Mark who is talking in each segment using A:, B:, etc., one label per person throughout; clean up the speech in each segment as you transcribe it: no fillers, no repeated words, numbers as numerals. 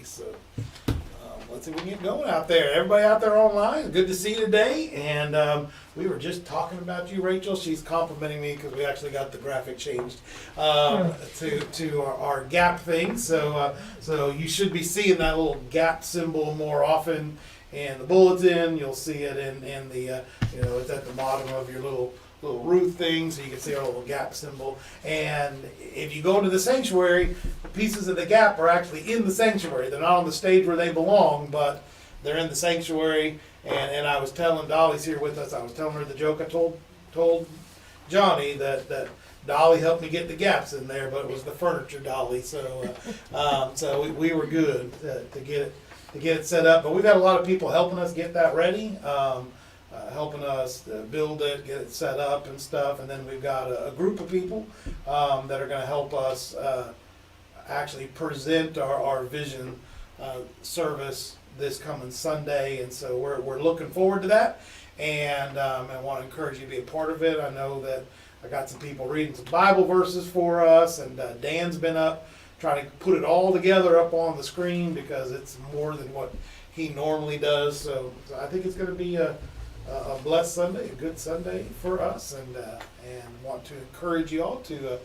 A: Dolly. So let's see if we can get going out there. Everybody out there online, good to see you today. And we were just talking about you, Rachel. She's complimenting me because we actually got the graphic changed to our gap thing. So you should be seeing that little gap symbol more often in the bulletin. You'll see it in the it's at the bottom of your little Ruth thing, so you can see our little gap symbol. And if you go into the sanctuary, pieces of the gap are actually in the sanctuary. They're not on the stage where they belong, but they're in the sanctuary. And I was telling, Dolly's here with us, I was telling her the joke I told Johnny that Dolly helped me get the gaps in there, but it was the furniture Dolly. So we were good to get it set up. But we've had a lot of people helping us get that ready. Helping us build it, get it set up and stuff. And then we've got a group of people that are going to help us actually present our vision service this coming Sunday. And so we're looking forward to that. And I want to encourage you to be a part of it. I know that I got some people reading some Bible verses for us, and Dan's been up trying to put it all together up on the screen because it's more than what he normally does. So I think it's going to be a blessed Sunday, a good Sunday for us, and want to encourage you all to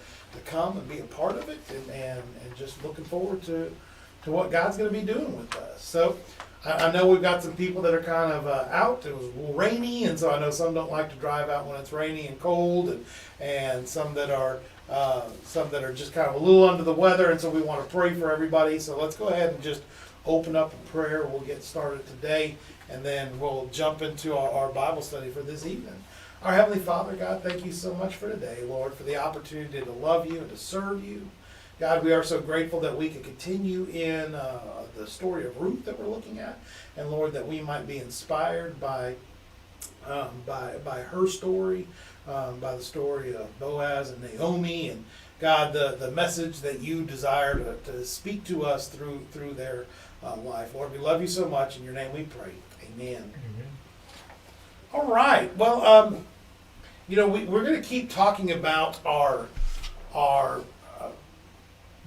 A: come and be a part of it, and just looking forward to what God's going to be doing with us. So I know we've got some people that are kind of out. It was rainy, and so I know some don't like to drive out when it's rainy and cold, and some that are just kind of a little under the weather, and so we want to pray for everybody. So let's go ahead and just open up in prayer. We'll get started today, and then we'll jump into our Bible study for this evening. Our Heavenly Father, God, thank you so much for today, Lord, for the opportunity to love you and to serve you. God, we are so grateful that we can continue in the story of Ruth that we're looking at, and Lord, that we might be inspired by her story, by the story of Boaz and Naomi, and God, the message that you desire to speak to us through their life. Lord, we love you so much. In your name we pray. Amen. Mm-hmm. All right. Well, we're going to keep talking about our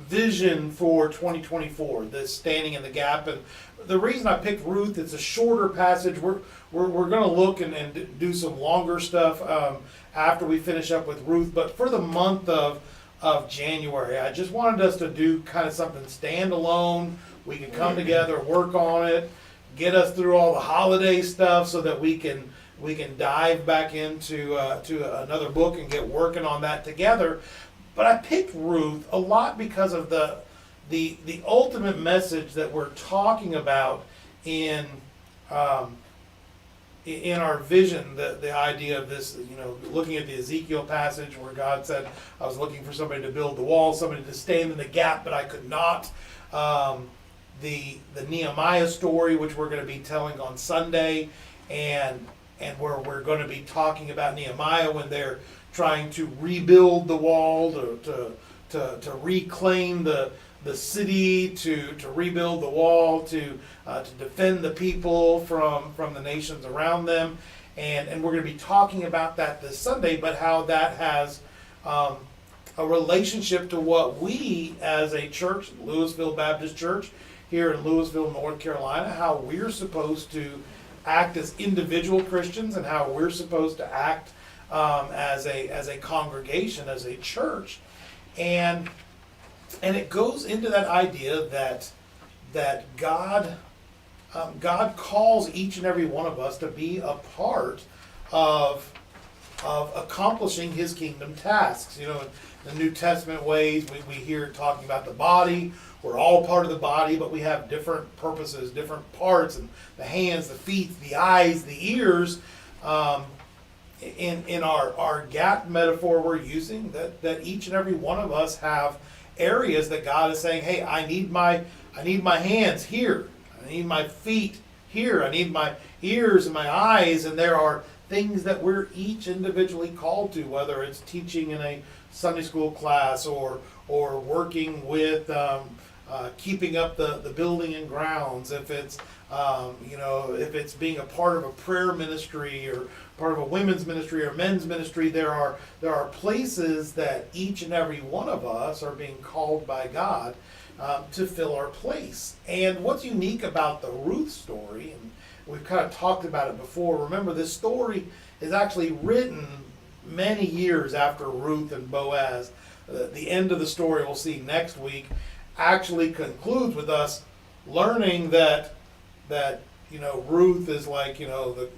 A: vision for 2024, this standing in the gap. And the reason I picked Ruth, it's a shorter passage. We're going to look and do some longer stuff after we finish up with Ruth. But for the month of January, I just wanted us to do kind of something standalone. We can come together, work on it, get us through all the holiday stuff so that we can dive back into to another book and get working on that together. But I picked Ruth a lot because of the ultimate message that we're talking about in our vision, the idea of this, looking at the Ezekiel passage where God said, I was looking for somebody to build the wall, somebody to stand in the gap, but I could not. The Nehemiah story, which we're going to be telling on Sunday, and where we're going to be talking about Nehemiah when they're trying to rebuild the wall, to reclaim the city, to rebuild the wall, to defend the people from the nations around them. And we're going to be talking about that this Sunday, but how that has a relationship to what we as a church, Louisville Baptist Church, here in Louisville, North Carolina, how we're supposed to act as individual Christians and how we're supposed to act as a congregation, as a church. And it goes into that idea that God calls each and every one of us to be a part of accomplishing his kingdom tasks. In the New Testament ways, we hear it talking about the body. We're all part of the body, but we have different purposes, different parts, and the hands, the feet, the eyes, the ears. In our gap metaphor we're using, that each and every one of us have areas that God is saying, hey, I need my hands here. I need my feet here. I need my ears and my eyes. And there are things that we're each individually called to, whether it's teaching in a Sunday school class or working with keeping up the building and grounds, if it's if it's being a part of a prayer ministry or part of a women's ministry or men's ministry, there are places that each and every one of us are being called by God to fill our place. And what's unique about the Ruth story, and we've kind of talked about it before, remember this story is actually written many years after Ruth and Boaz. The end of the story we'll see next week actually concludes with us learning that Ruth is like the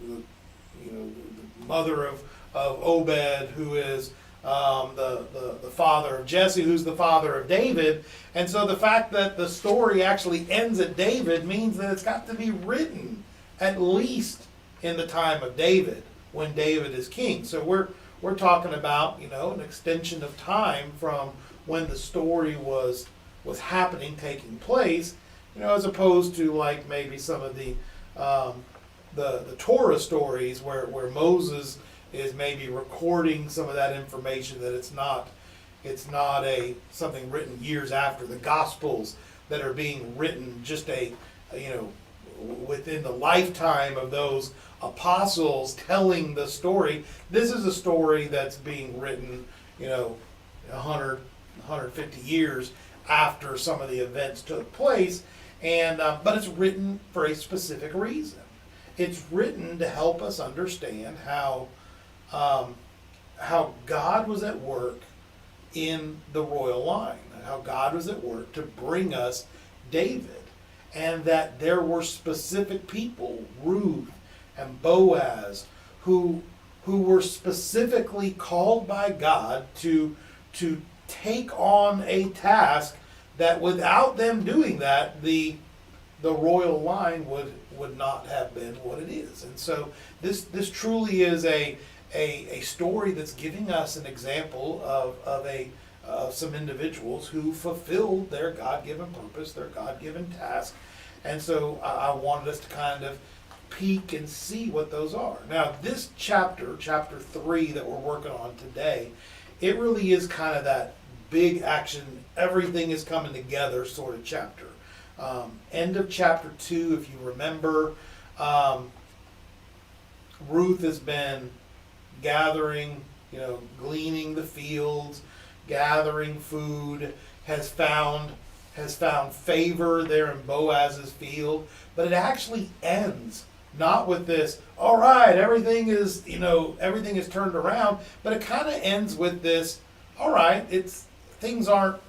A: mother of Obed, who is the father of Jesse, who's the father of David. And so the fact that the story actually ends at David means that it's got to be written at least in the time of David, when David is king. So we're talking about an extension of time from when the story was happening, taking place, as opposed to like maybe some of the Torah stories where Moses is maybe recording some of that information, that it's not something written years after. The Gospels that are being written just within the lifetime of those apostles telling the story. This is a story that's being written 100, 150 years after some of the events took place, and but it's written for a specific reason. It's written to help us understand how God was at work in the royal line, how God was at work to bring us David, and that there were specific people, Ruth and Boaz, who were specifically called by God to take on a task that without them doing that, the royal line would not have been what it is. And so this truly is a story that's giving us an example of some individuals who fulfilled their God-given purpose, their God-given task. And so I wanted us to kind of peek and see what those are. Now, this chapter 3 that we're working on today, it really is kind of that big action, everything is coming together sort of chapter. End of chapter 2, if you remember, Ruth has been gathering, gleaning the fields, gathering food, has found favor there in Boaz's field, but it actually ends not with this, all right, everything is turned around, but it kind of ends with this, all right, things aren't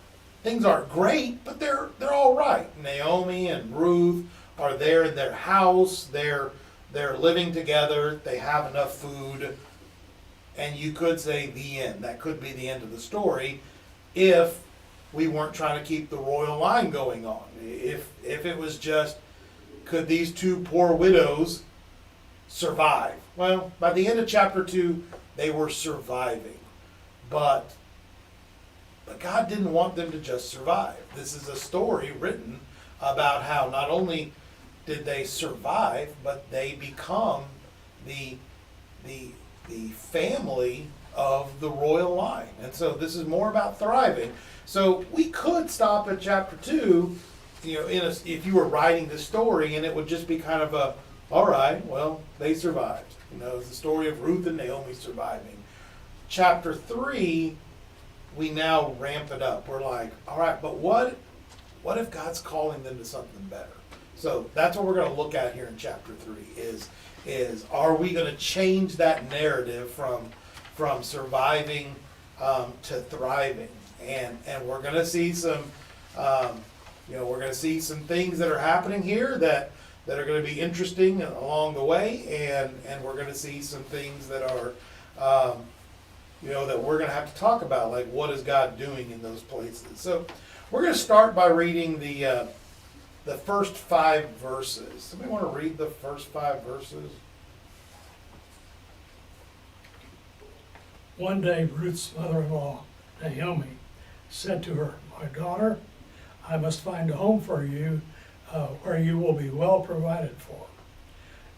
A: great, but they're all right. Naomi and Ruth are there in their house, they're living together, they have enough food, and you could say the end. That could be the end of the story if we weren't trying to keep the royal line going on. If it was just, could these two poor widows survive? Well, by the end of chapter 2, they were surviving. But God didn't want them to just survive. This is a story written about how not only did they survive, but they become the family of the royal line. And so this is more about thriving. So we could stop at chapter 2, if you were writing the story, and it would just be kind of a, all right, well, they survived. It's the story of Ruth and Naomi surviving. Chapter 3, we now ramp it up. We're like, all right, but what if God's calling them to something better? So that's what we're going to look at here in chapter 3 is are we going to change that narrative from surviving to thriving? And we're going to see some things that are happening here that are going to be interesting along the way, and we're going to see some things that are that we're going to have to talk about, like what is God doing in those places. So we're going to start by reading the first 5 verses. Somebody want to read the first 5 verses?
B: One day Ruth's mother-in-law, Naomi, said to her, "My daughter, I must find a home for you where you will be well provided for."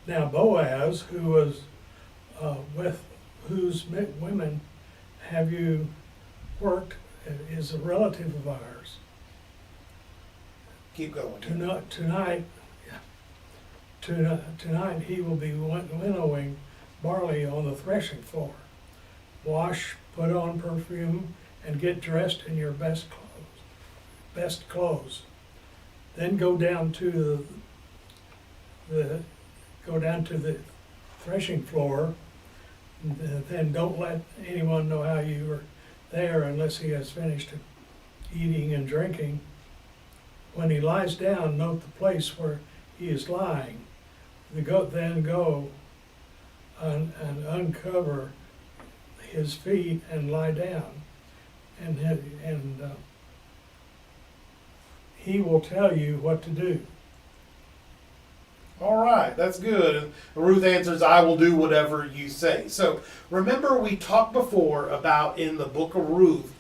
B: Now Boaz, who was with whose women have you worked, is a relative of ours.
A: Keep going.
B: Tonight he will be winnowing barley on the threshing floor. Wash, put on perfume, and get dressed in your best clothes. best clothes. Then go down to the threshing floor. Then don't let anyone know how you were there unless he has finished eating and drinking. When he lies down, note the place where he is lying. Then go and uncover his feet and lie down. And he will tell you what to do.
A: All right, that's good. And Ruth answers, I will do whatever you say. So remember we talked before about in the book of Ruth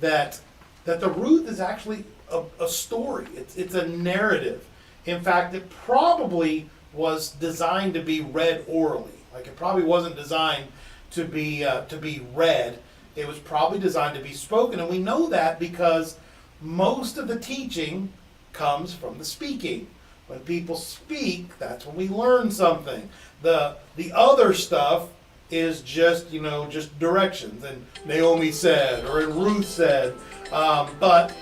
A: that the Ruth is actually a story. It's a narrative. In fact, it probably was designed to be read orally. Like it probably wasn't designed to be read. It was probably designed to be spoken. And we know that because most of the teaching comes from the speaking. When people speak, that's when we learn something. The other stuff is just directions. And Naomi said, or and Ruth said, but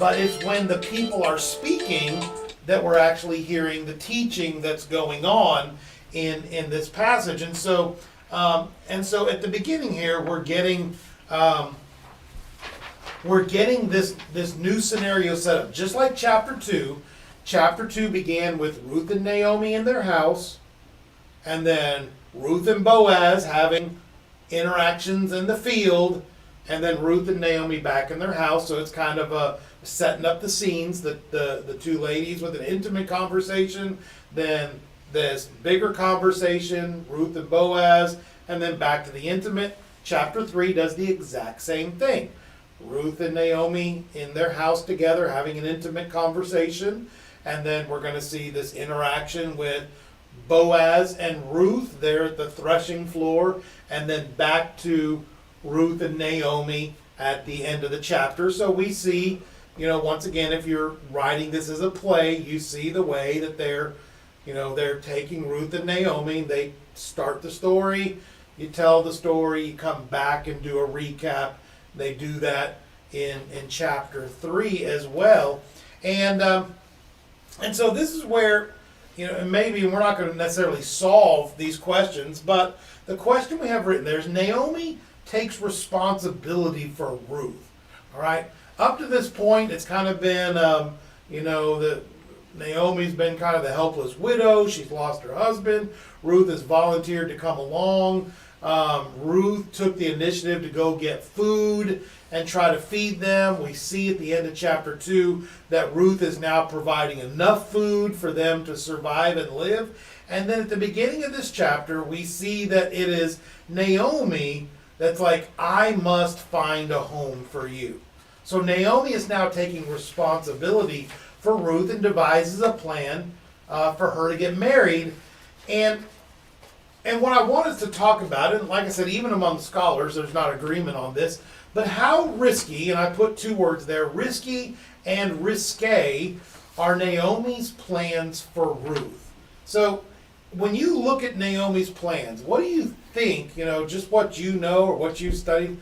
A: it's when the people are speaking that we're actually hearing the teaching that's going on in this passage. And so at the beginning here, we're getting this new scenario set up, just like chapter 2. Chapter 2 began with Ruth and Naomi in their house, and then Ruth and Boaz having interactions in the field, and then Ruth and Naomi back in their house. So it's kind of setting up the scenes, the two ladies with an intimate conversation, then this bigger conversation, Ruth and Boaz, and then back to the intimate. Chapter 3 does the exact same thing. Ruth and Naomi in their house together having an intimate conversation. And then we're going to see this interaction with Boaz and Ruth there at the threshing floor. And then back to Ruth and Naomi at the end of the chapter. So we see, once again, if you're writing this as a play, you see the way that they're taking Ruth and Naomi. They start the story, you tell the story, you come back and do a recap. They do that in chapter 3 as well. And so this is where, maybe we're not going to necessarily solve these questions, but the question we have written there is Naomi takes responsibility for Ruth. All right? Up to this point, it's kind of been, Naomi's been kind of the helpless widow. She's lost her husband. Ruth has volunteered to come along. Ruth took the initiative to go get food and try to feed them. We see at the end of chapter 2 that Ruth is now providing enough food for them to survive and live. And then at the beginning of this chapter, we see that it is Naomi that's like, I must find a home for you. So Naomi is now taking responsibility for Ruth and devises a plan for her to get married. And what I want us to talk about, and like I said, even among scholars, there's not agreement on this, but how risky, and I put two words there, risky and risque, are Naomi's plans for Ruth. So when you look at Naomi's plans, what do you think, just what you know or what you've studied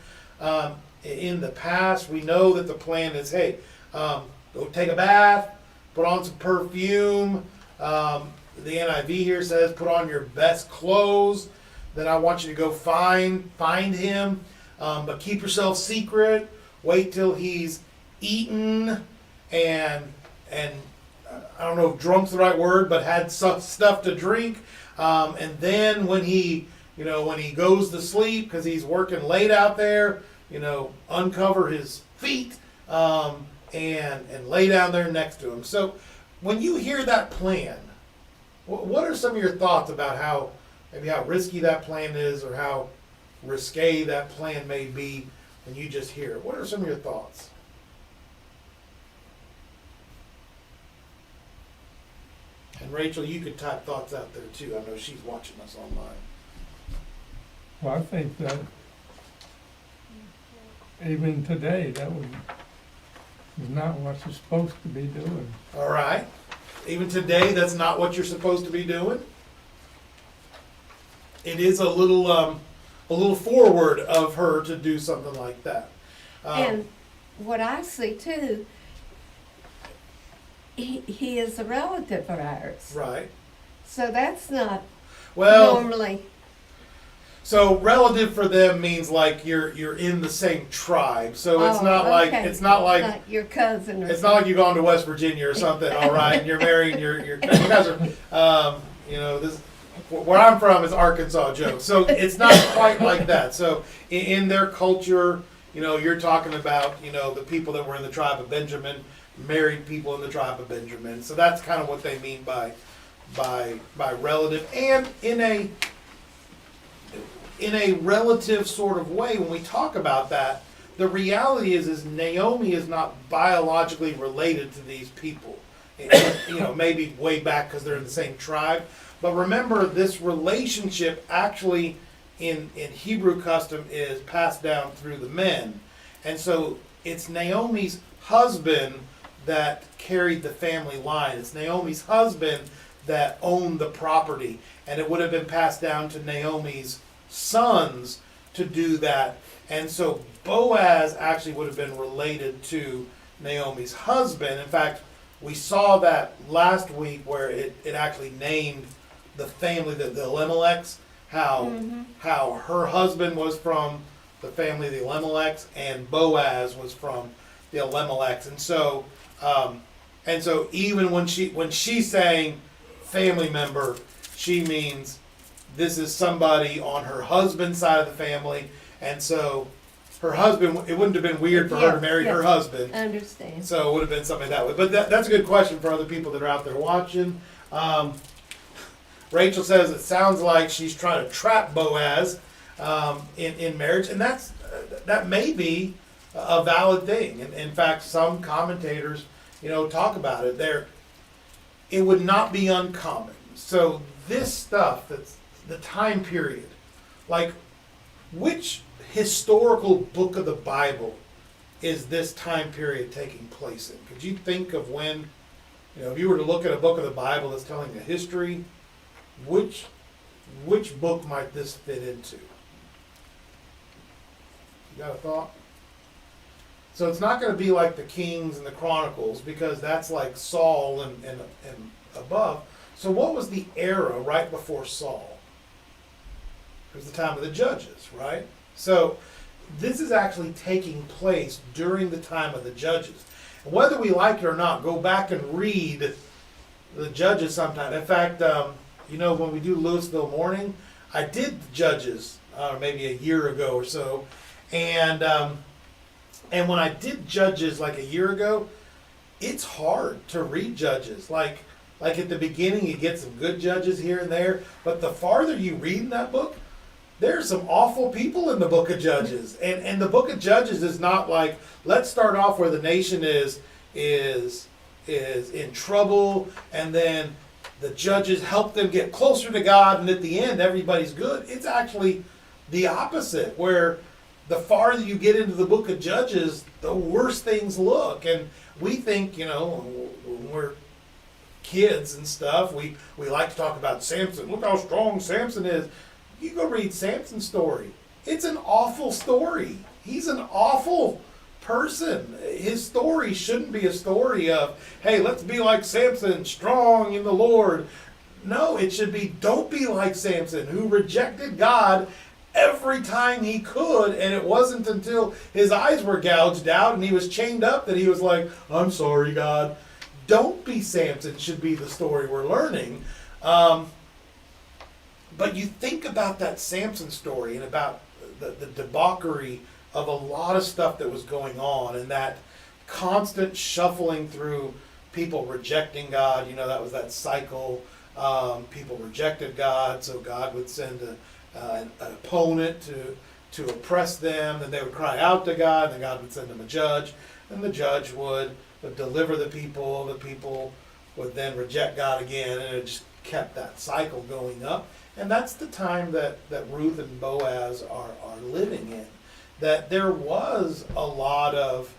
A: in the past? We know that the plan is, hey, go take a bath, put on some perfume. The NIV here says, put on your best clothes. Then I want you to go find him. But keep yourself secret. Wait till he's eaten and I don't know if drunk's the right word, but had some stuff to drink. And then when he goes to sleep because he's working late out there, uncover his feet and lay down there next to him. So when you hear that plan, what are some of your thoughts about how risky that plan is or how risque that plan may be when you just hear it? What are some of your thoughts? And Rachel, you could type thoughts out there too. I know she's watching us online.
C: Well, I think that even today, that is not what you're supposed to be doing.
A: All right. Even today, that's not what you're supposed to be doing. It is a little forward of her to do something like that.
D: And what I see too he is a relative of ours.
A: Right.
D: So that's not
A: Well,
D: normally.
A: so relative for them means like you're in the same tribe. So it's
D: Oh,
A: not like
D: okay.
A: it's not like
D: Not your cousin or
A: it's not like you've gone to West Virginia or something, all right, and you're married and you guys are this where I'm from is Arkansas, Joe. So it's not quite like that. So in their culture, you're talking about, the people that were in the tribe of Benjamin, married people in the tribe of Benjamin. So that's kind of what they mean by relative. And in a relative sort of way, when we talk about that, the reality is Naomi is not biologically related to these people. Maybe way back because they're in the same tribe. But remember, this relationship actually in Hebrew custom is passed down through the men. And so it's Naomi's husband that carried the family line. It's Naomi's husband that owned the property. And it would have been passed down to Naomi's sons to do that. And so Boaz actually would have been related to Naomi's husband. In fact, we saw that last week where it actually named the family, the Elimelechs, how her husband was from the family of the Elimelechs and Boaz was from the Elimelechs. And so even when she's saying family member, she means this is somebody on her husband's side of the family. And so her husband, it wouldn't have been weird for her to marry her husband.
D: I understand.
A: So it would have been something that way. But that's a good question for other people that are out there watching. Rachel says it sounds like she's trying to trap Boaz in marriage, and that may be a valid thing. In fact, some commentators, talk about it. It would not be uncommon. So this stuff, that's the time period, like which historical book of the Bible is this time period taking place in? Could you think of when, if you were to look at a book of the Bible that's telling a history, which book might this fit into? You got a thought? So it's not going to be like the Kings and the Chronicles because that's like Saul and above. So what was the era right before Saul? It was the time of the Judges, right? So this is actually taking place during the time of the Judges. And whether we like it or not, go back and read the Judges sometime. In fact, when we do Louisville Morning, I did the Judges maybe a year ago or so. And when I did Judges like a year ago, it's hard to read Judges. Like at the beginning, you get some good judges here and there. But the farther you read in that book, there's some awful people in the book of Judges. And the book of Judges is not like, let's start off where the nation is in trouble, and then the judges help them get closer to God, and at the end, everybody's good. It's actually the opposite, where the farther you get into the book of Judges, the worse things look. And we think, when we're kids and stuff, we like to talk about Samson. Look how strong Samson is. You go read Samson's story. It's an awful story. He's an awful person. His story shouldn't be a story of, hey, let's be like Samson, strong in the Lord. No, it should be, don't be like Samson, who rejected God every time he could, and it wasn't until his eyes were gouged out and he was chained up that he was like, I'm sorry, God. Don't be Samson should be the story we're learning. But you think about that Samson story and about the debauchery of a lot of stuff that was going on, and that constant shuffling through people rejecting God. That was that cycle. People rejected God, so God would send an opponent to oppress them. Then they would cry out to God, and then God would send them a judge, and the judge would deliver the people. The people would then reject God again, and it just kept that cycle going up. And that's the time that Ruth and Boaz are living in. That there was a lot of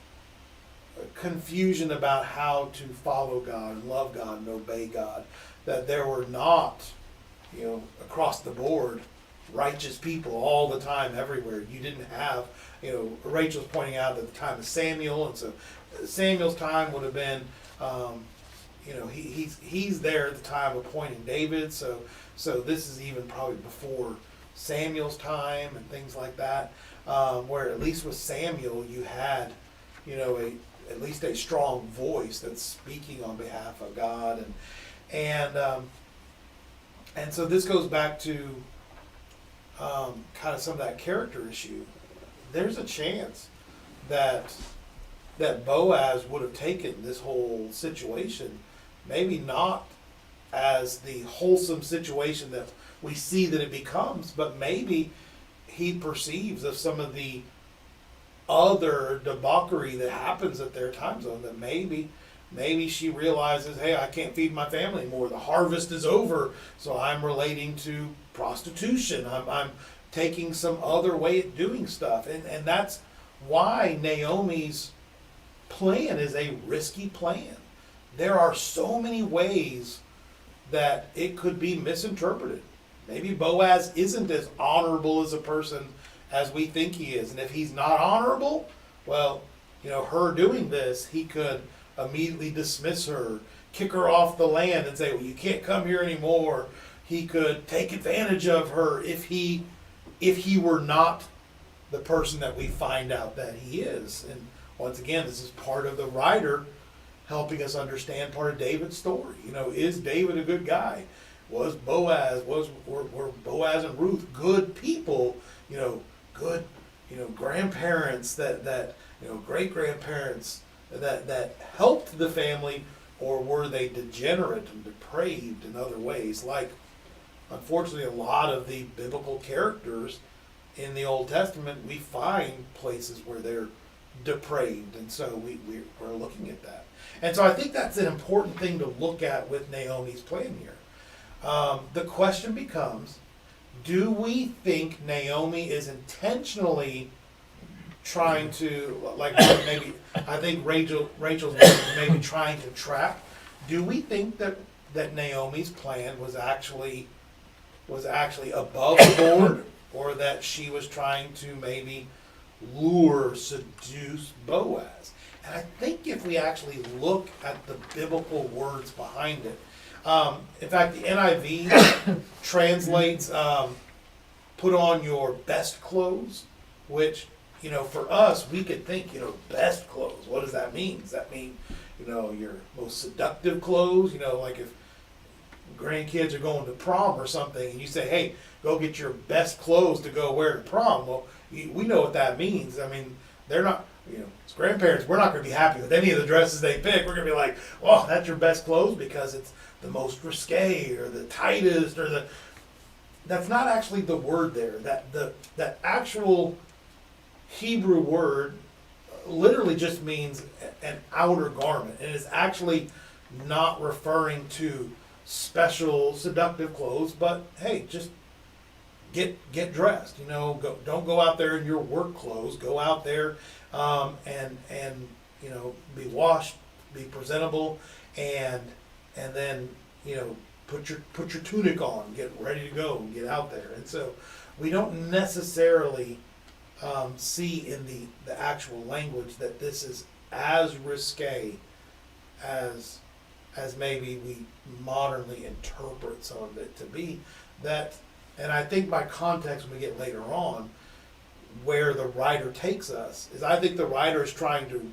A: confusion about how to follow God and love God and obey God. That there were not, across the board, righteous people all the time, everywhere. You didn't have, Rachel's pointing out at the time of Samuel, and so Samuel's time would have been he's there at the time appointing David. So this is even probably before Samuel's time and things like that. Where at least with Samuel, you had, at least a strong voice that's speaking on behalf of God, and so this goes back to kind of some of that character issue. There's a chance that Boaz would have taken this whole situation, maybe not as the wholesome situation that we see that it becomes, but maybe he perceives of some of the other debauchery that happens at their time zone, that maybe she realizes, hey, I can't feed my family anymore. The harvest is over, so I'm relating to prostitution. I'm taking some other way of doing stuff. And that's why Naomi's plan is a risky plan. There are so many ways that it could be misinterpreted. Maybe Boaz isn't as honorable as a person as we think he is. And if he's not honorable, well, her doing this, he could immediately dismiss her, kick her off the land and say, well, you can't come here anymore. He could take advantage of her if he were not the person that we find out that he is. And once again, this is part of the writer helping us understand part of David's story. Is David a good guy? Were Boaz and Ruth good people? Good, grandparents that great grandparents that helped the family, or were they degenerate and depraved in other ways? Like, unfortunately, a lot of the biblical characters in the Old Testament, we find places where they're depraved, and so we're looking at that. And so I think that's an important thing to look at with Naomi's plan here. The question becomes, do we think Naomi is intentionally trying to, like maybe, I think Rachel's maybe trying to trap? Do we think that Naomi's plan was actually above board, or that she was trying to maybe seduce Boaz? And I think if we actually look at the biblical words behind it, in fact, the NIV translates, put on your best clothes, which, for us, we could think, best clothes. What does that mean? Does that mean, your most seductive clothes? Like if grandkids are going to prom or something and you say, hey, go get your best clothes to go wear to prom. Well, we know what that means. I mean, they're not, as grandparents, we're not going to be happy with any of the dresses they pick. We're going to be like, well, that's your best clothes because it's the most risque or the tightest that's not actually the word there. That actual Hebrew word literally just means an outer garment. And it's actually not referring to special seductive clothes, but hey, just get dressed. Don't go out there in your work clothes. Go out there and be washed, be presentable, and then put your tunic on, get ready to go, and get out there. And so we don't necessarily see in the actual language that this is as risque as maybe we modernly interpret some of it to be. And I think by context, when we get later on, where the writer takes us, is I think the writer is trying to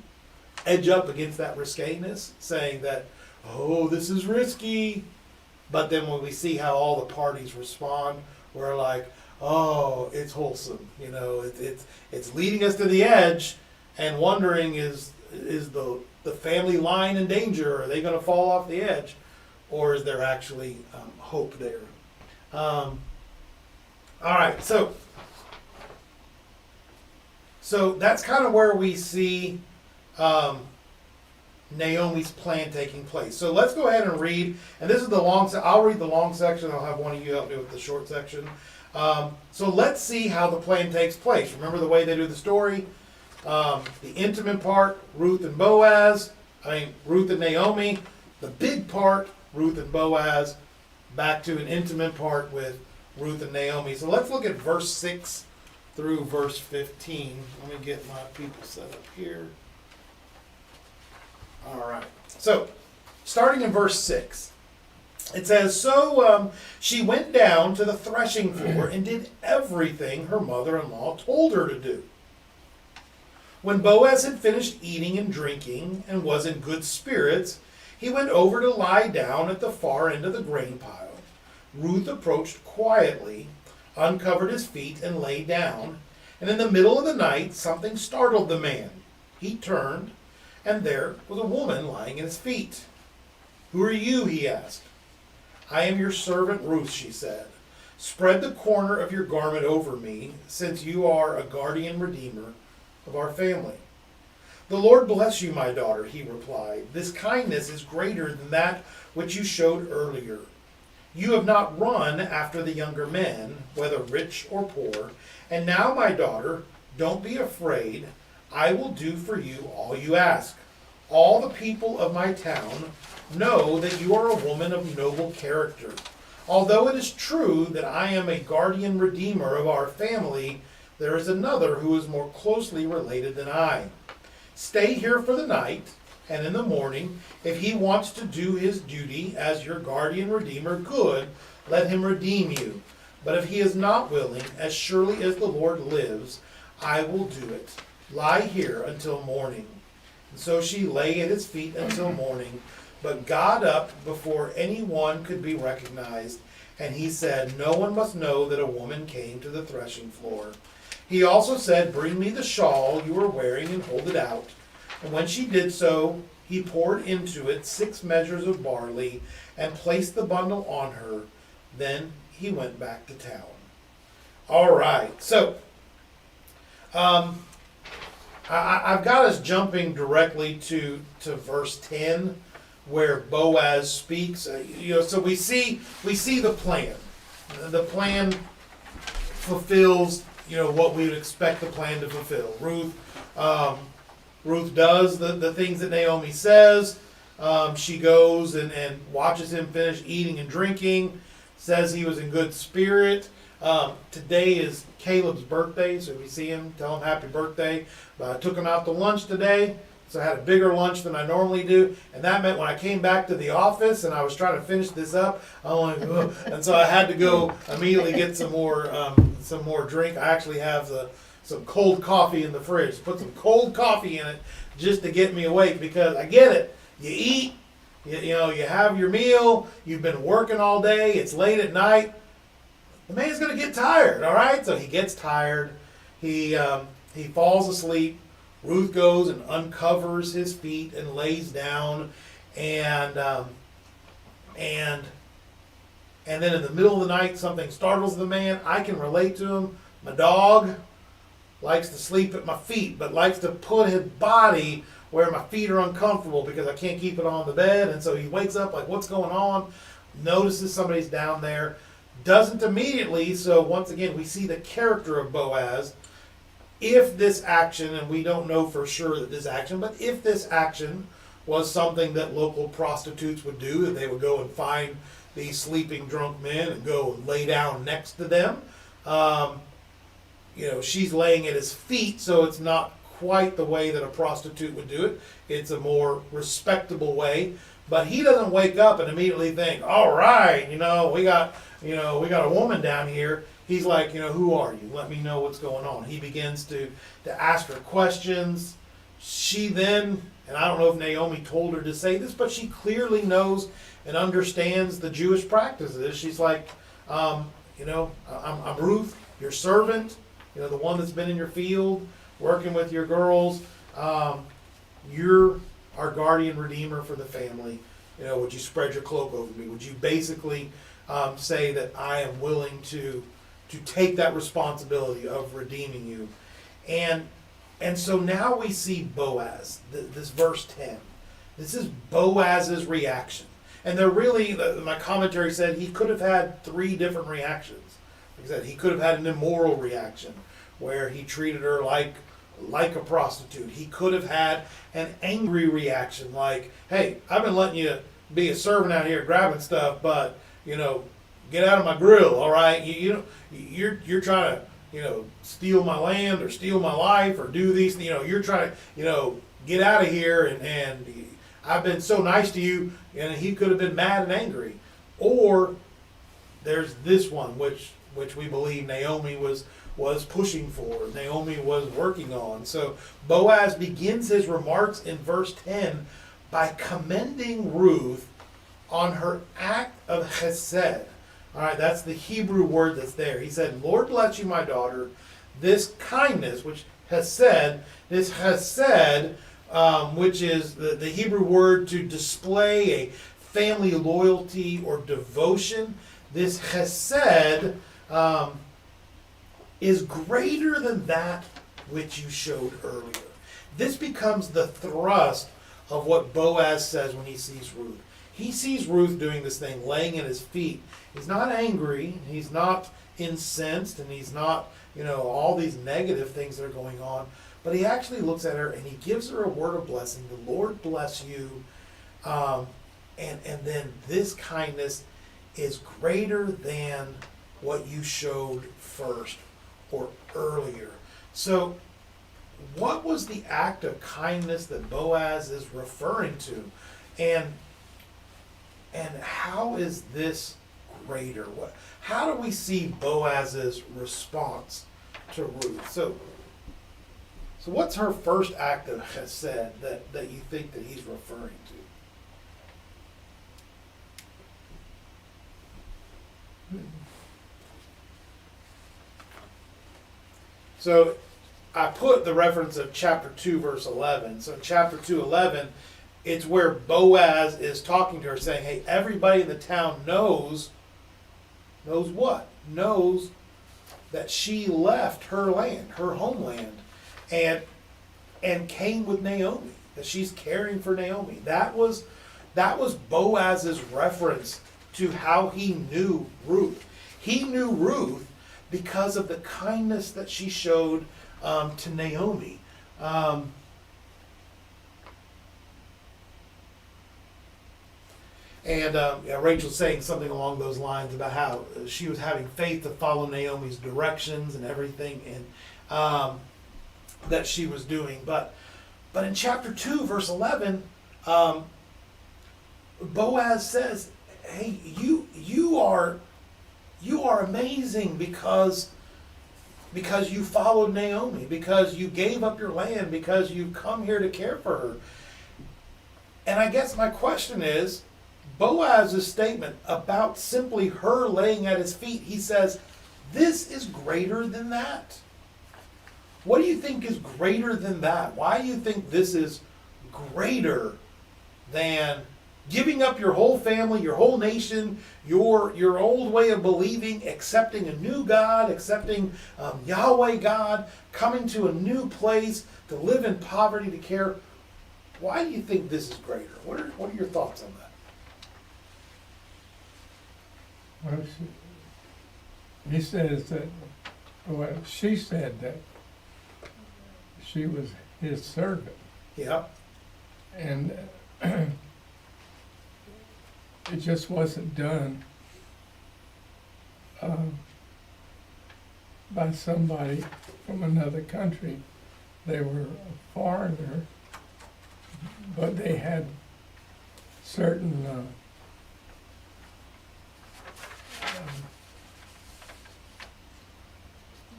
A: edge up against that risqueness, saying that, oh, this is risky. But then when we see how all the parties respond, we're like, oh, it's wholesome. It's leading us to the edge and wondering, is the family line in danger? Are they going to fall off the edge? Or is there actually hope there? All right, so that's kind of where we see Naomi's plan taking place. So let's go ahead and read, and this is the long section. I'll read the long section. I'll have one of you help me with the short section. So let's see how the plan takes place. Remember the way they do the story? The intimate part, Ruth and Naomi. The big part, Ruth and Boaz. Back to an intimate part with Ruth and Naomi. So let's look at verse 6 through verse 15. Let me get my people set up here. All right. So starting in verse 6. It says, So she went down to the threshing floor and did everything her mother-in-law told her to do. When Boaz had finished eating and drinking and was in good spirits, he went over to lie down at the far end of the grain pile. Ruth approached quietly, uncovered his feet, and lay down. And in the middle of the night, something startled the man. He turned, and there was a woman lying at his feet. Who are you? He asked. I am your servant Ruth, she said. Spread the corner of your garment over me, since you are a guardian redeemer of our family. The Lord bless you, my daughter, he replied. This kindness is greater than that which you showed earlier. You have not run after the younger men, whether rich or poor. And now, my daughter, don't be afraid. I will do for you all you ask. All the people of my town know that you are a woman of noble character. Although it is true that I am a guardian redeemer of our family, there is another who is more closely related than I. Stay here for the night, and in the morning, if he wants to do his duty as your guardian redeemer, good, let him redeem you. But if he is not willing, as surely as the Lord lives, I will do it. Lie here until morning. And so she lay at his feet until morning, but got up before anyone could be recognized. And he said, No one must know that a woman came to the threshing floor. He also said, Bring me the shawl you are wearing and hold it out. And when she did so, he poured into it 6 measures of barley and placed the bundle on her. Then he went back to town. All right, so I've got us jumping directly to verse 10, where Boaz speaks. So we see the plan. The plan fulfills what we would expect the plan to fulfill. Ruth does the things that Naomi says. She goes and watches him finish eating and drinking, says he was in good spirit. Today is Caleb's birthday, so if you see him, tell him happy birthday. I took him out to lunch today, so I had a bigger lunch than I normally do, and that meant when I came back to the office and I was trying to finish this up, I'm like, ugh. And so I had to go immediately get some more drink. I actually have some cold coffee in the fridge. Put some cold coffee in it just to get me awake, because I get it. You eat, you have your meal, you've been working all day, it's late at night. The man's going to get tired, all right? So he gets tired. He falls asleep. Ruth goes and uncovers his feet and lays down, and then in the middle of the night, something startles the man. I can relate to him. My dog likes to sleep at my feet, but likes to put his body where my feet are uncomfortable because I can't keep it on the bed. And so he wakes up like, what's going on? Notices somebody's down there. Doesn't immediately. So once again, we see the character of Boaz. If this action, and we don't know for sure that this action, but if this action was something that local prostitutes would do, that they would go and find these sleeping drunk men and go and lay down next to them. She's laying at his feet, so it's not quite the way that a prostitute would do it. It's a more respectable way. But he doesn't wake up and immediately think, all right, we got a woman down here. He's like, who are you? Let me know what's going on. He begins to ask her questions. She then, and I don't know if Naomi told her to say this, but she clearly knows and understands the Jewish practices. She's like, I'm Ruth, your servant, the one that's been in your field, working with your girls. You're our guardian redeemer for the family. Would you spread your cloak over me? Would you basically say that I am willing to take that responsibility of redeeming you? And so now we see Boaz, this verse 10. This is Boaz's reaction. And they're really, my commentary said he could have had 3 different reactions. Like I said, he could have had an immoral reaction where he treated her like a prostitute. He could have had an angry reaction like, hey, I've been letting you be a servant out here grabbing stuff, but, get out of my grill, all right? You're trying to, steal my land or steal my life or do these, you're trying to, get out of here, and I've been so nice to you, and he could have been mad and angry. Or there's this one, which we believe Naomi was pushing for, Naomi was working on. So Boaz begins his remarks in verse 10 by commending Ruth on her act of chesed. All right, that's the Hebrew word that's there. He said, Lord bless you, my daughter. This kindness, which chesed, this chesed, which is the Hebrew word to display a family loyalty or devotion. This chesed is greater than that which you showed earlier. This becomes the thrust of what Boaz says when he sees Ruth. He sees Ruth doing this thing, laying at his feet. He's not angry, he's not incensed, and he's not, all these negative things that are going on. But he actually looks at her and he gives her a word of blessing. The Lord bless you. And then this kindness is greater than what you showed first or earlier. So what was the act of kindness that Boaz is referring to? And how is this greater? How do we see Boaz's response to Ruth? So what's her first act of chesed that you think that he's referring to? So I put the reference of chapter 2, verse 11. So in chapter 2:11, it's where Boaz is talking to her, saying, hey, everybody in the town knows what? Knows that she left her land, her homeland, and came with Naomi, that she's caring for Naomi. That was Boaz's reference to how he knew Ruth. He knew Ruth because of the kindness that she showed to Naomi. Rachel's saying something along those lines about how she was having faith to follow Naomi's directions and everything, and that she was doing. But in chapter 2, verse 11, Boaz says, "Hey, you are amazing because you followed Naomi, because you gave up your land, because you come here to care for her." And I guess my question is, Boaz's statement about simply her laying at his feet, he says, this is greater than that. What do you think is greater than that? Why do you think this is greater than giving up your whole family, your whole nation, your old way of believing, accepting a new God, accepting Yahweh God, coming to a new place to live in poverty, to care? Why do you think this is greater? What are your thoughts on that?
C: Well, he says that, she said that she was his servant.
A: Yeah.
C: And it just wasn't done by somebody from another country. They were a foreigner, but they had certain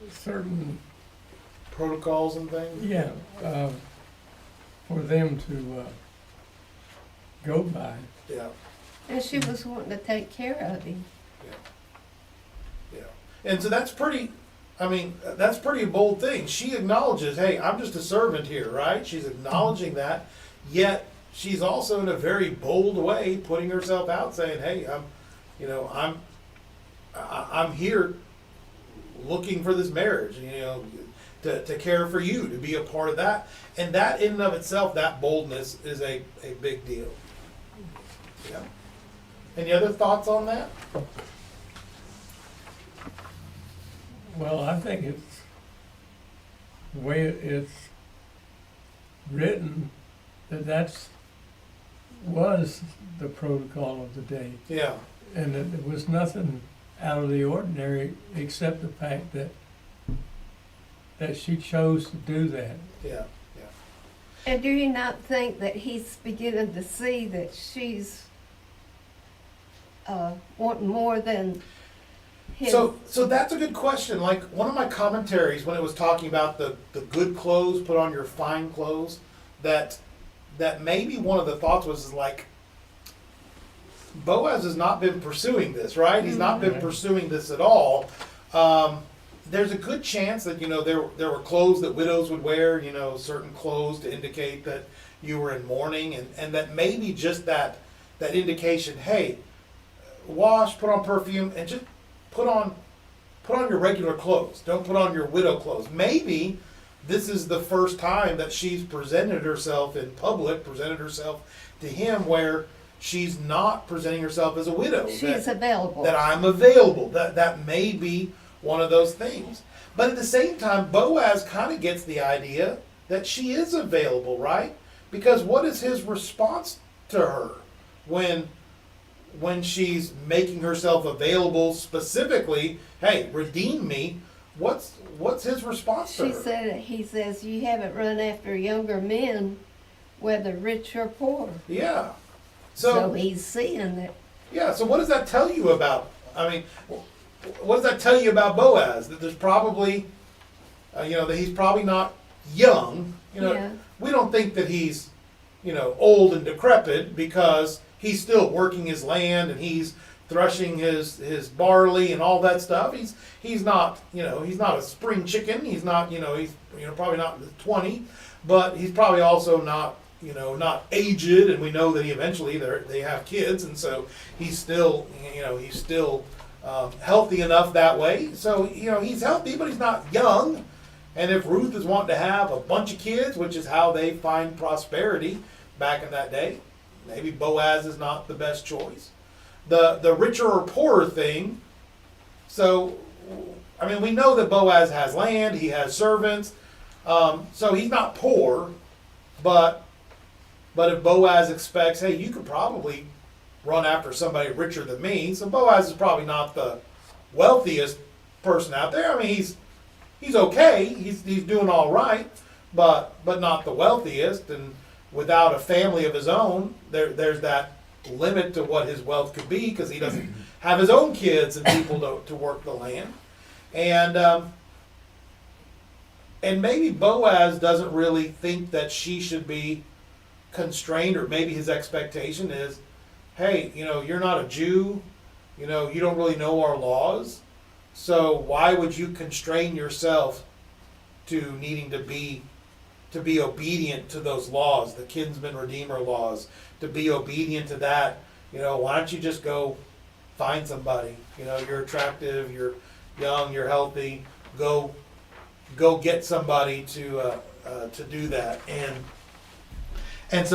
C: certain
A: Protocols and things?
C: yeah for them to go by.
A: Yeah.
D: And she was wanting to take care of him.
A: Yeah. And so that's pretty bold thing. She acknowledges, hey, I'm just a servant here, right? She's acknowledging that, yet she's also in a very bold way putting herself out, saying, hey, I'm here looking for this marriage, to care for you, to be a part of that. And that in and of itself, that boldness is a big deal. Yeah. Any other thoughts on that?
C: Well, I think it's the way it's written, that was the protocol of the day.
A: Yeah.
C: And that there was nothing out of the ordinary except the fact that she chose to do that.
A: Yeah.
D: And do you not think that he's beginning to see that she's wanting more than his?
A: So that's a good question. Like one of my commentaries when it was talking about the good clothes, put on your fine clothes, that maybe one of the thoughts was is like Boaz has not been pursuing this, right? He's not been pursuing this at all. There's a good chance that, you know, there were clothes that widows would wear, you know, certain clothes to indicate that you were in mourning, and that maybe just that indication, hey, wash, put on perfume, and just put on your regular clothes. Don't put on your widow clothes. Maybe this is the first time that she's presented herself in public, presented herself to him where she's not presenting herself as a widow.
D: She's available.
A: That I'm available. That may be one of those things. But at the same time, Boaz kind of gets the idea that she is available, right? Because what is his response to her when she's making herself available specifically, hey, redeem me? What's his response to her?
D: He says, you haven't run after younger men, whether rich or poor.
A: Yeah.
D: So he's seeing that.
A: Yeah, so what does that tell you about, I mean, what does that tell you about Boaz? That there's probably, that he's probably not young.
D: Yeah.
A: We don't think that he's, old and decrepit because he's still working his land and he's threshing his barley and all that stuff. He's not, he's not a spring chicken. He's not, he's probably not 20, but he's probably also not, not aged, and we know that he eventually they have kids, and so he's still, healthy enough that way. So, he's healthy, but he's not young. And if Ruth is wanting to have a bunch of kids, which is how they find prosperity back in that day, maybe Boaz is not the best choice. The richer or poorer thing, so, I mean, we know that Boaz has land, he has servants, so he's not poor, but if Boaz expects, hey, you could probably run after somebody richer than me, so Boaz is probably not the wealthiest person out there. I mean, he's okay, he's doing all right, but not the wealthiest, and without a family of his own, there's that limit to what his wealth could be because he doesn't have his own kids and people to work the land, and maybe Boaz doesn't really think that she should be constrained, or maybe his expectation is, hey, you're not a Jew, you don't really know our laws, so why would you constrain yourself to needing to be obedient to those laws, the kinsman redeemer laws, to be obedient to that? Why don't you just go find somebody? You're attractive, you're young, you're healthy, go get somebody to do that. And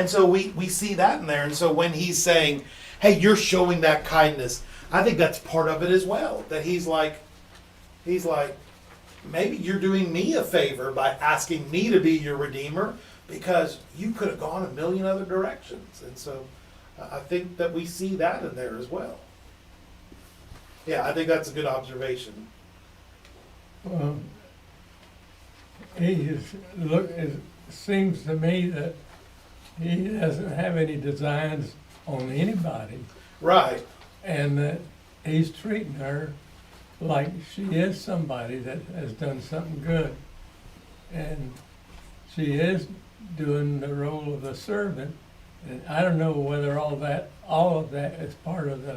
A: so we see that in there. And so when he's saying, hey, you're showing that kindness, I think that's part of it as well. That he's like, maybe you're doing me a favor by asking me to be your redeemer, because you could have gone a million other directions. And so I think that we see that in there as well. Yeah, I think that's a good observation.
C: It seems to me that he doesn't have any designs on anybody,
A: Right.
C: and that he's treating her like she is somebody that has done something good. And she is doing the role of a servant. And I don't know whether all of that is part of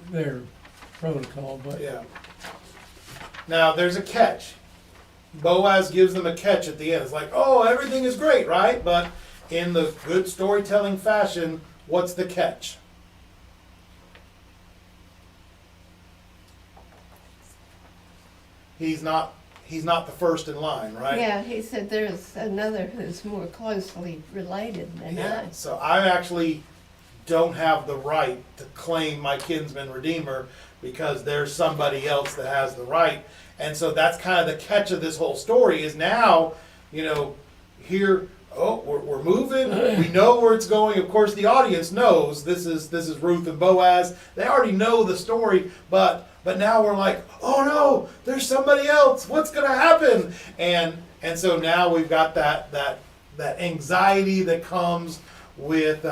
C: their protocol, but
A: Yeah. Now, there's a catch. Boaz gives them a catch at the end. It's like, oh, everything is great, right? But in the good storytelling fashion, what's the catch? He's not the first in line, right?
D: Yeah, he said there's another who's more closely related than I.
A: So I actually don't have the right to claim my kinsman redeemer because there's somebody else that has the right. And so that's kind of the catch of this whole story is now, here, we're moving. We know where it's going. Of course, the audience knows this is Ruth and Boaz. They already know the story, but now we're like, oh no, there's somebody else. What's going to happen? And And so now we've got that anxiety that comes with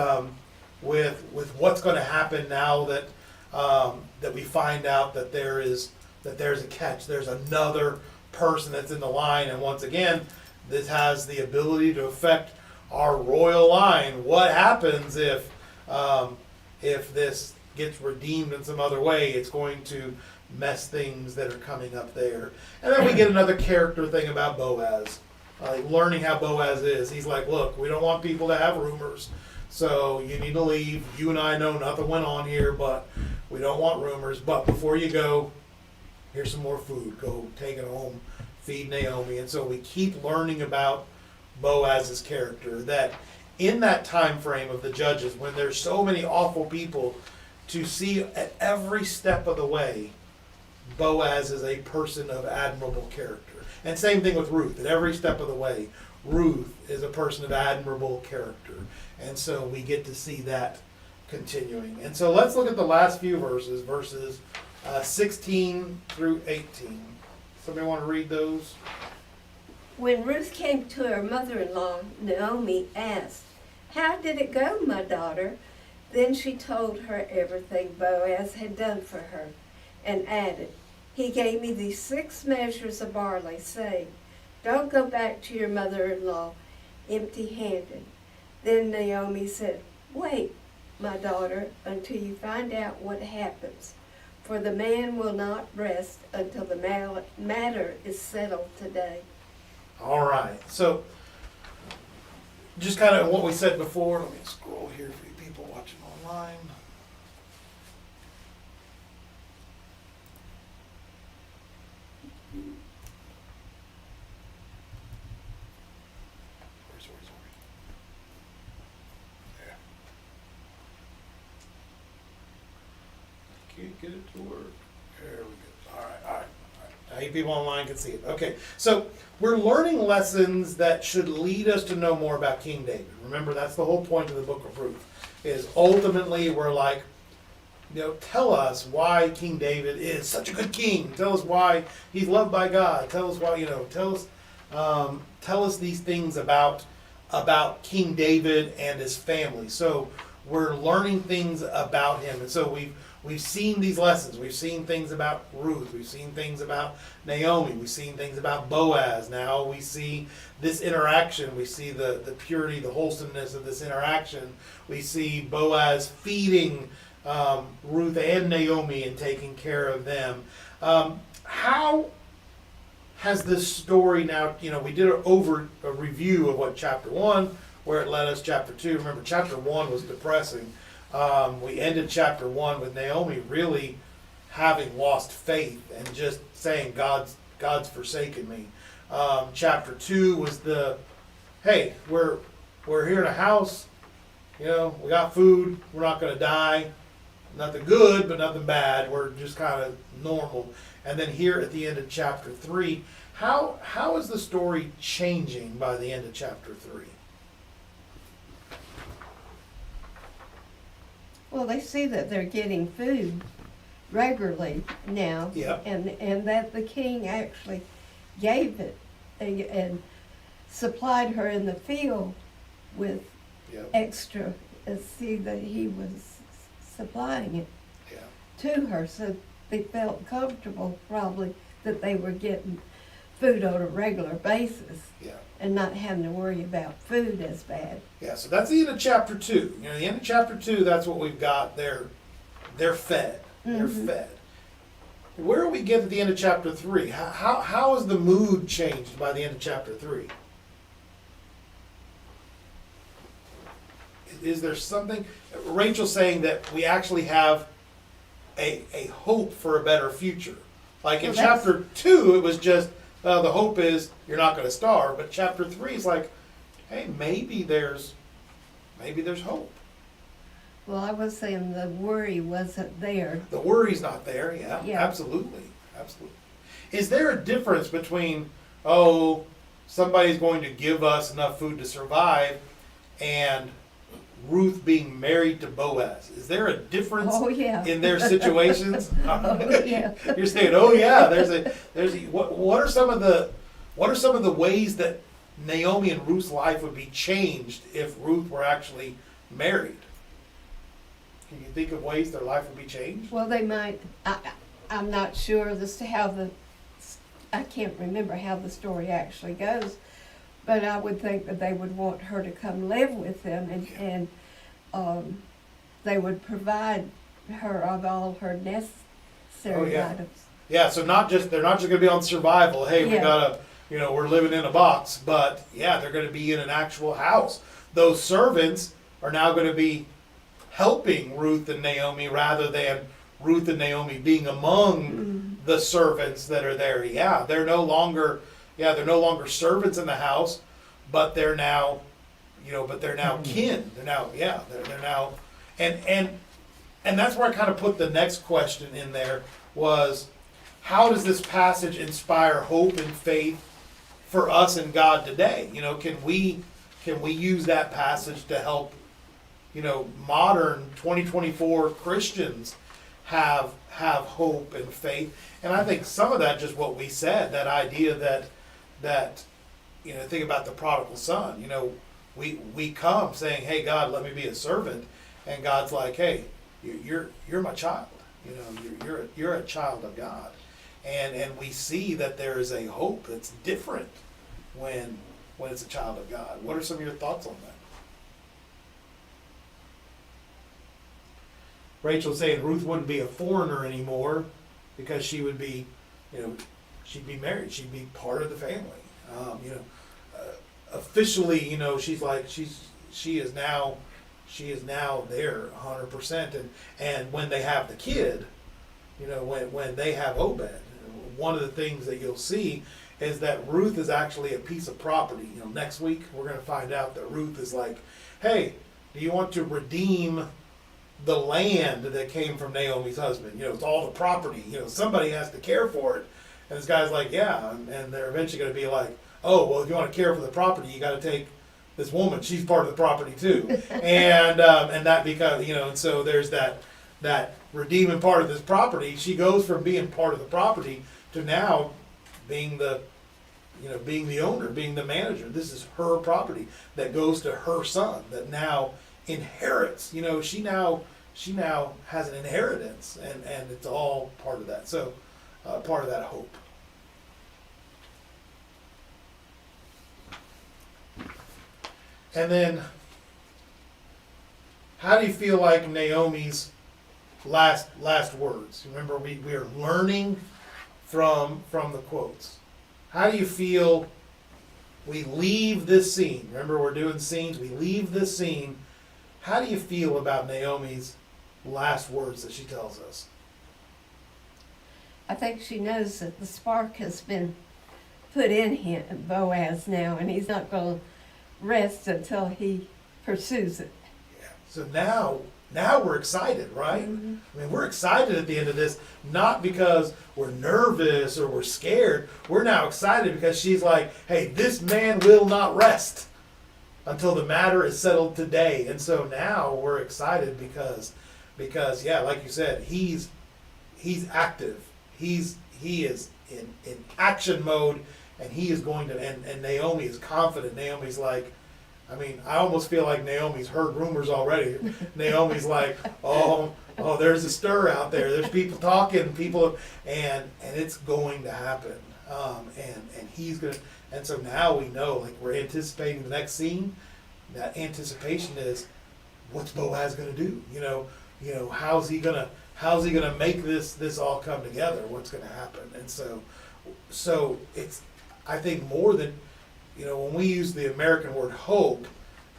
A: what's going to happen now that we find out that there's a catch. There's another person that's in the line, and once again, this has the ability to affect our royal line. What happens if this gets redeemed in some other way? It's going to mess things that are coming up there. And then we get another character thing about Boaz, like learning how Boaz is. He's like, look, we don't want people to have rumors, so you need to leave. You and I know nothing went on here, but we don't want rumors. But before you go, here's some more food. Go take it home, feed Naomi. And so we keep learning about Boaz's character, that in that time frame of the Judges, when there's so many awful people, to see at every step of the way, Boaz is a person of admirable character. And same thing with Ruth. At every step of the way, Ruth is a person of admirable character. And so we get to see that continuing. And so let's look at the last few verses, verses 16 through 18. Somebody want to read those?
D: When Ruth came to her mother-in-law, Naomi asked, "How did it go, my daughter?" Then she told her everything Boaz had done for her, and added, "He gave me these 6 measures of barley, saying, 'Don't go back to your mother-in-law empty-handed.'" Then Naomi said, "Wait, my daughter, until you find out what happens, for the man will not rest until the matter is settled today."
A: All right. So just kind of what we said before. Let me scroll here for you people watching online. Where's there. Can't get it to work. There we go. All right. Now you people online can see it. Okay, so we're learning lessons that should lead us to know more about King David. Remember, that's the whole point of the book of Ruth, is ultimately we're like, tell us why King David is such a good king. Tell us why he's loved by God. Tell us why, tell us these things about King David and his family. So we're learning things about him. And so we've seen these lessons. We've seen things about Ruth. We've seen things about Naomi. We've seen things about Boaz. Now we see this interaction. We see the purity, the wholesomeness of this interaction. We see Boaz feeding Ruth and Naomi and taking care of them. How has this story now, we did a review of what chapter 1, where it led us, chapter 2. Remember, chapter 1 was depressing. We ended chapter 1 with Naomi really having lost faith and just saying, God's forsaken me. Chapter 2 was hey, we're here in a house, we got food, we're not going to die. Nothing good, but nothing bad. We're just kind of normal. And then here at the end of chapter 3, how is the story changing by the end of chapter 3?
D: Well, they see that they're getting food regularly now.
A: Yeah.
D: And that the king actually gave it and supplied her in the field with extra, see that he was supplying it to her. So they felt comfortable probably that they were getting food on a regular basis. And not having to worry about food as bad.
A: Yeah, so that's the end of chapter 2. The end of chapter 2, that's what we've got. They're fed. They're fed. Where do we get at the end of chapter 3? How has the mood changed by the end of chapter 3? Is there something? Rachel's saying that we actually have a hope for a better future. Like in chapter 2, it was just, the hope is you're not going to starve. But chapter 3 is like, hey, maybe there's hope.
D: Well, I was saying the worry wasn't there.
A: The worry's not there. Yeah. Absolutely. Is there a difference between, somebody's going to give us enough food to survive, and Ruth being married to Boaz? Is there a difference in their situations?
D: Oh, yeah.
A: You're saying, there's what are some of what are some of the ways that Naomi and Ruth's life would be changed if Ruth were actually married? Can you think of ways their life would be changed?
D: Well, they might, I'm not sure as to how I can't remember how the story actually goes, but I would think that they would want her to come live with them and they would provide her of all her necessary items.
A: Yeah, so they're not just gonna be on survival, hey, we
D: Yeah.
A: gotta, we're living in a box, but yeah, they're gonna be in an actual house. Those servants are now gonna be helping Ruth and Naomi rather than Ruth and Naomi being among the servants that are there. Yeah, they're no longer servants in the house, but they're now, kin. They're now, they're now, and that's where I kind of put the next question in there was, how does this passage inspire hope and faith for us and God today? Can we use that passage to help, modern 2024 Christians have hope and faith? And I think some of that, just what we said, that idea that think about the prodigal son. We come saying, hey, God, let me be a servant, and God's like, hey, you're my child. You're a child of God. And we see that there is a hope that's different when it's a child of God. What are some of your thoughts on that? Rachel's saying Ruth wouldn't be a foreigner anymore because she would be, she'd be married. She'd be part of the family. Officially, she's like, she is now there 100%. And when they have the kid, when they have Obed, one of the things that you'll see is that Ruth is actually a piece of property. Next week we're going to find out that Ruth is like, hey, do you want to redeem the land that came from Naomi's husband? It's all the property. Somebody has to care for it. And this guy's like, yeah. And they're eventually going to be like, oh, well, if you want to care for the property, you got to take this woman. She's part of the property too. And that because, and so there's that redeeming part of this property. She goes from being part of the property to now being the owner, being the manager. This is her property that goes to her son that now inherits. She now has an inheritance, and it's all part of that. So part of that hope. And then, how do you feel like Naomi's last words? Remember, we are learning from the quotes. How do you feel we leave this scene? Remember, we're doing scenes. We leave this scene. How do you feel about Naomi's last words that she tells us?
D: I think she knows that the spark has been put in him, Boaz now, and he's not going to rest until he pursues it.
A: Yeah. So now we're excited, right?
D: Mm-hmm.
A: I mean, we're excited at the end of this, not because we're nervous or we're scared. We're now excited because she's like, hey, this man will not rest until the matter is settled today. And so now we're excited because yeah, like you said, he's active. He is in action mode, and he is going to, and Naomi is confident. Naomi's like, I mean, I almost feel like Naomi's heard rumors already. Naomi's like, oh, there's a stir out there. There's people talking, and it's going to happen. And he's gonna, and so now we know, like, we're anticipating the next scene. That anticipation is, what's Boaz gonna do? How's he gonna make this all come together? What's gonna happen? And so it's, I think, more than, when we use the American word hope,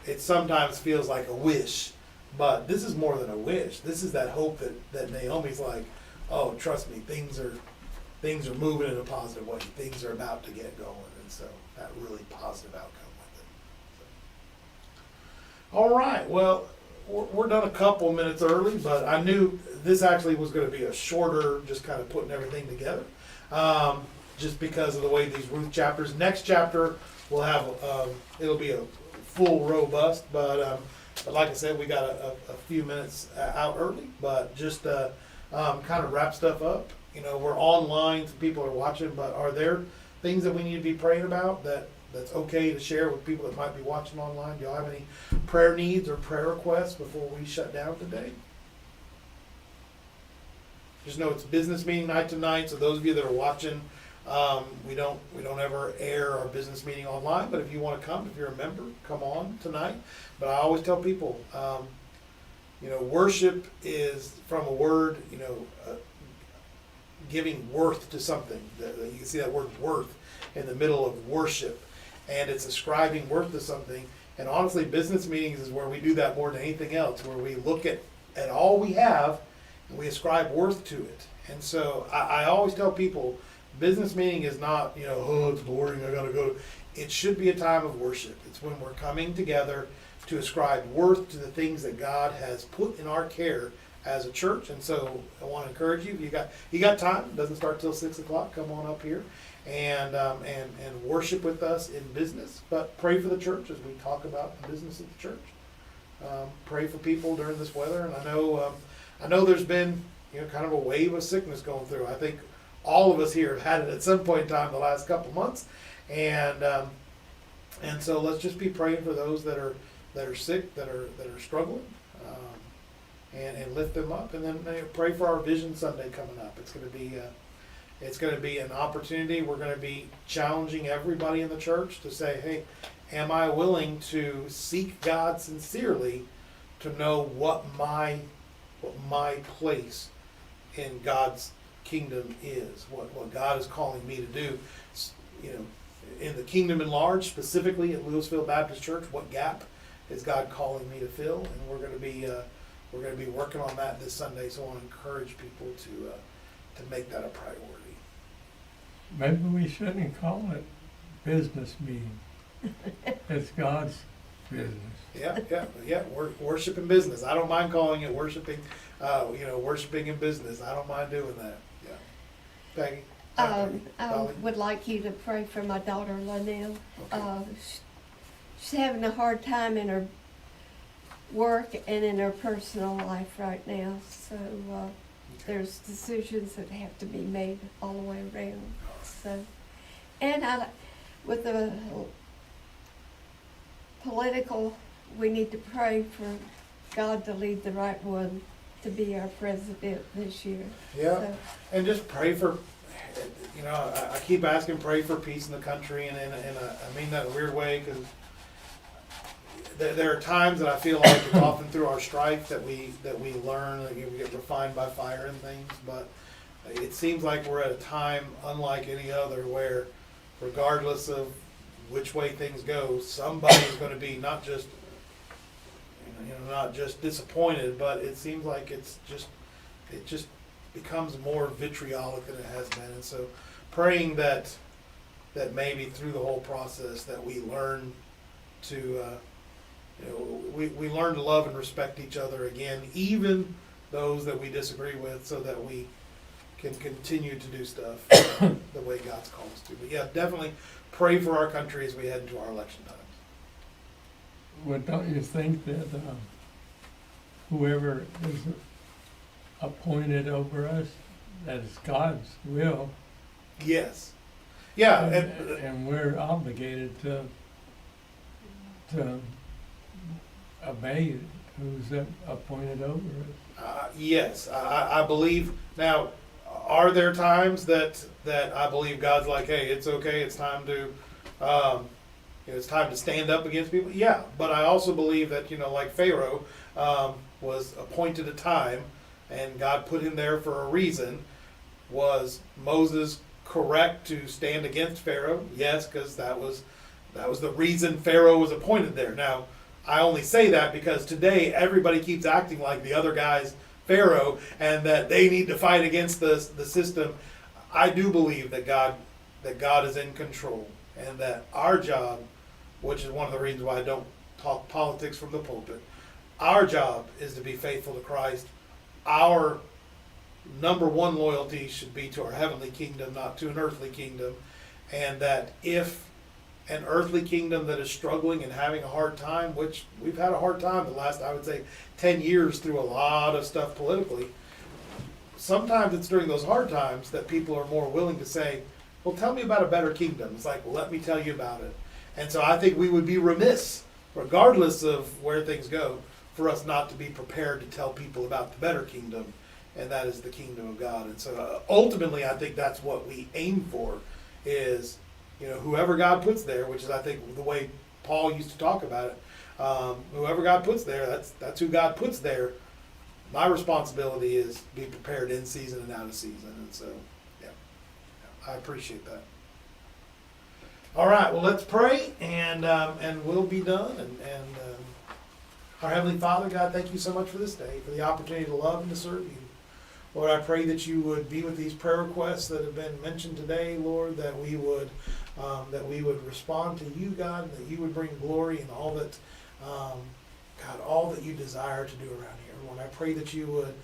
A: it sometimes feels like a wish, but this is more than a wish. This is that hope that Naomi's like, oh, trust me, things are moving in a positive way. Things are about to get going, and so that really positive outcome with it. All right, well, we're done a couple minutes early, but I knew this actually was going to be a shorter, just kind of putting everything together. Just because of the way these Ruth chapters. Next chapter will have, it'll be a full robust, but like I said, we got a few minutes out early, but just kind of wrap stuff up. We're online, so people are watching, but are there things that we need to be praying about that's okay to share with people that might be watching online? Do y'all have any prayer needs or prayer requests before we shut down today? Just know it's business meeting night tonight, so those of you that are watching, we don't ever air our business meeting online, but if you want to come, if you're a member, come on tonight. But I always tell people, worship is from a word, giving worth to something. You can see that word worth in the middle of worship, and it's ascribing worth to something. And honestly, business meetings is where we do that more than anything else, where we look at all we have and we ascribe worth to it. And so I always tell people, business meeting is not, oh, it's boring, I gotta go. It should be a time of worship. It's when we're coming together to ascribe worth to the things that God has put in our care as a church. And so I want to encourage you, you got time, it doesn't start till 6 o'clock, come on up here and worship with us in business. But pray for the church as we talk about the business of the church. Pray for people during this weather. And I know there's been kind of a wave of sickness going through. I think all of us here have had it at some point in time the last couple months, and so let's just be praying for those that are sick, that are struggling, and lift them up, and then pray for our Vision Sunday coming up. It's going to be an opportunity. We're going to be challenging everybody in the church to say, hey, am I willing to seek God sincerely to know what my place in God's kingdom is, what God is calling me to do, in the kingdom in large, specifically at Louisville Baptist Church. What gap is God calling me to fill? And we're going to be working on that this Sunday. So I want to encourage people to make that a priority.
C: Maybe we shouldn't call it business meeting. It's God's business.
A: Yeah. Worship and business. I don't mind calling it worshiping. Worshiping in business. I don't mind doing that. Yeah. Peggy?
D: I would like you to pray for my daughter, Lynell.
A: Okay.
D: She's having a hard time in her work and in her personal life right now. So there's decisions that have to be made all the way around. So, and with the political, we need to pray for God to lead the right one to be our president this year.
A: Yeah,
D: So,
A: and just pray for, I keep asking, pray for peace in the country, and I mean that in a weird way, because there are times that I feel like it's often through our strife that we learn, that we get refined by fire and things, but it seems like we're at a time unlike any other where, regardless of which way things go, somebody's going to be not just disappointed, but it seems like it just becomes more vitriolic than it has been. And so praying that maybe through the whole process that we learn to we learn to love and respect each other again, even those that we disagree with, so that we can continue to do stuff the way God's called us to. But yeah, definitely pray for our country as we head into our election times.
C: Well, don't you think that whoever is appointed over us, that is God's will?
A: Yes. Yeah.
C: And we're obligated to obey who's appointed over us.
A: Yes, I believe. Now, are there times that I believe God's like, hey, it's okay, it's time to it's time to stand up against people? Yeah, but I also believe that, like Pharaoh was appointed a time, and God put him there for a reason. Was Moses correct to stand against Pharaoh? Yes, because that was the reason Pharaoh was appointed there. Now, I only say that because today everybody keeps acting like the other guy's Pharaoh and that they need to fight against the system. I do believe that God is in control, and that our job, which is one of the reasons why I don't talk politics from the pulpit, our job is to be faithful to Christ. Our number one loyalty should be to our heavenly kingdom, not to an earthly kingdom. And that if an earthly kingdom that is struggling and having a hard time, which we've had a hard time the last, I would say, 10 years through a lot of stuff politically, sometimes it's during those hard times that people are more willing to say, well, tell me about a better kingdom. It's like, well, let me tell you about it. And so I think we would be remiss, regardless of where things go, for us not to be prepared to tell people about the better kingdom, and that is the kingdom of God. And so ultimately, I think that's what we aim for, is, you know, whoever God puts there, which is, I think, the way Paul used to talk about it. Whoever God puts there, that's who God puts there. My responsibility is be prepared in season and out of season. And so, yeah, I appreciate that. All right, well, let's pray, and we'll be done. And our Heavenly Father, God, thank you so much for this day, for the opportunity to love and to serve you. Lord, I pray that you would be with these prayer requests that have been mentioned today, Lord, that we would respond to you, God, and that you would bring glory in all that, God, all that you desire to do around here. Lord, I pray that you would